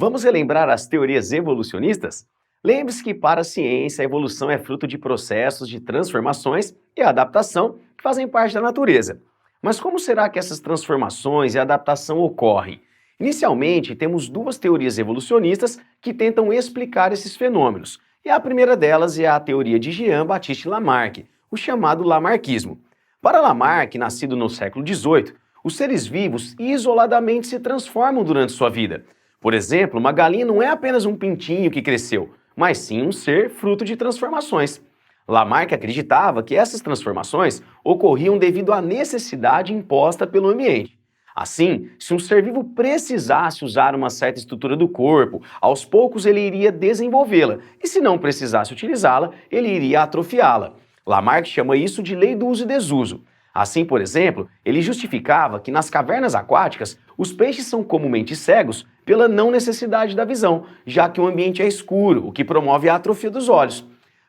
Vamos relembrar as teorias evolucionistas? Lembre-se que para a ciência a evolução é fruto de processos de transformações e adaptação que fazem parte da natureza. Mas como será que essas transformações e adaptação ocorrem? Inicialmente, temos duas teorias evolucionistas que tentam explicar esses fenômenos. E a primeira delas é a teoria de Jean-Baptiste Lamarck, o chamado Lamarckismo. Para Lamarck, nascido no século XVIII, os seres vivos isoladamente se transformam durante sua vida. Por exemplo, uma galinha não é apenas um pintinho que cresceu, mas sim um ser fruto de transformações. Lamarck acreditava que essas transformações ocorriam devido à necessidade imposta pelo ambiente. Assim, se um ser vivo precisasse usar uma certa estrutura do corpo, aos poucos ele iria desenvolvê-la, e se não precisasse utilizá-la, ele iria atrofiá-la. Lamarck chama isso de lei do uso e desuso. Assim, por exemplo, ele justificava que nas cavernas aquáticas os peixes são comumente cegos pela não necessidade da visão, já que o ambiente é escuro, o que promove a atrofia dos olhos.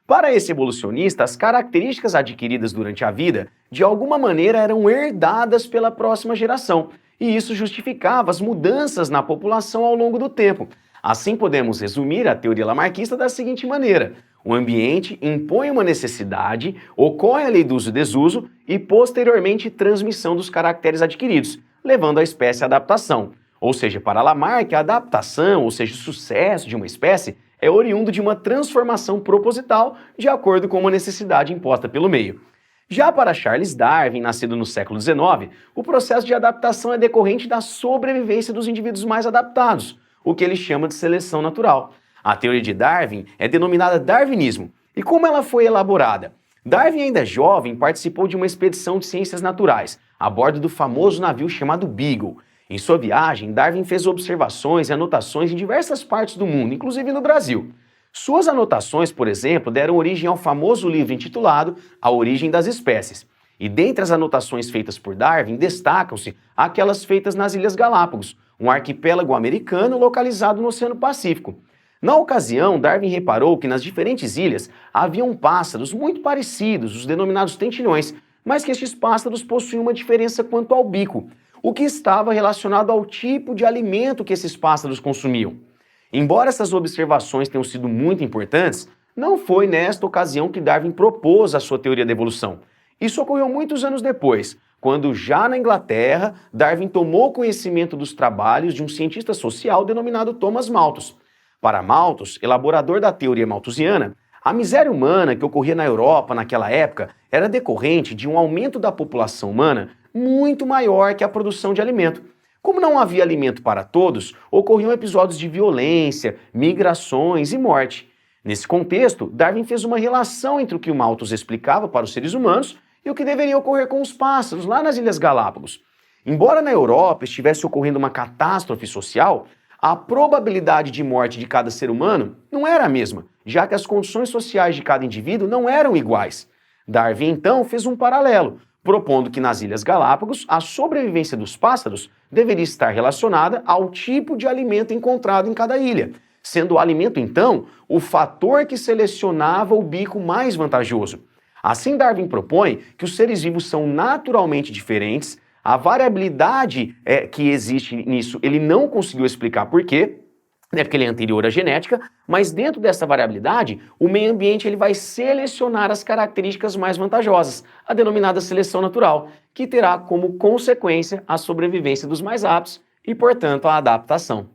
Para esse evolucionista, as características adquiridas durante a vida, de alguma maneira, eram herdadas pela próxima geração, e isso justificava as mudanças na população ao longo do tempo. Assim, podemos resumir a teoria lamarquista da seguinte maneira: o ambiente impõe uma necessidade, ocorre a lei do uso e desuso e, posteriormente, transmissão dos caracteres adquiridos, levando a espécie à adaptação. Ou seja, para Lamarck, a adaptação, ou seja, o sucesso de uma espécie, é oriundo de uma transformação proposital de acordo com uma necessidade imposta pelo meio. Já para Charles Darwin, nascido no século XIX, o processo de adaptação é decorrente da sobrevivência dos indivíduos mais adaptados, o que ele chama de seleção natural. A teoria de Darwin é denominada darwinismo. E como ela foi elaborada? Darwin, ainda jovem, participou de uma expedição de ciências naturais, a bordo do famoso navio chamado Beagle. Em sua viagem, Darwin fez observações e anotações em diversas partes do mundo, inclusive no Brasil. Suas anotações, por exemplo, deram origem ao famoso livro intitulado A Origem das Espécies. E dentre as anotações feitas por Darwin, destacam-se aquelas feitas nas Ilhas Galápagos, um arquipélago americano localizado no Oceano Pacífico. Na ocasião, Darwin reparou que nas diferentes ilhas haviam pássaros muito parecidos, os denominados tentilhões, mas que estes pássaros possuíam uma diferença quanto ao bico, o que estava relacionado ao tipo de alimento que esses pássaros consumiam. Embora essas observações tenham sido muito importantes, não foi nesta ocasião que Darwin propôs a sua teoria da evolução. Isso ocorreu muitos anos depois, quando já na Inglaterra, Darwin tomou conhecimento dos trabalhos de um cientista social denominado Thomas Malthus. Para Malthus, elaborador da teoria malthusiana, a miséria humana que ocorria na Europa naquela época era decorrente de um aumento da população humana muito maior que a produção de alimento. Como não havia alimento para todos, ocorriam episódios de violência, migrações e morte. Nesse contexto, Darwin fez uma relação entre o que o Malthus explicava para os seres humanos e o que deveria ocorrer com os pássaros lá nas Ilhas Galápagos. Embora na Europa estivesse ocorrendo uma catástrofe social, a probabilidade de morte de cada ser humano não era a mesma, já que as condições sociais de cada indivíduo não eram iguais. Darwin, então, fez um paralelo, propondo que nas Ilhas Galápagos a sobrevivência dos pássaros deveria estar relacionada ao tipo de alimento encontrado em cada ilha, sendo o alimento, então, o fator que selecionava o bico mais vantajoso. Assim, Darwin propõe que os seres vivos são naturalmente diferentes, a variabilidade que existe nisso ele não conseguiu explicar por quê, porque ele é anterior à genética, mas dentro dessa variabilidade, o meio ambiente ele vai selecionar as características mais vantajosas, a denominada seleção natural, que terá como consequência a sobrevivência dos mais aptos e, portanto, a adaptação.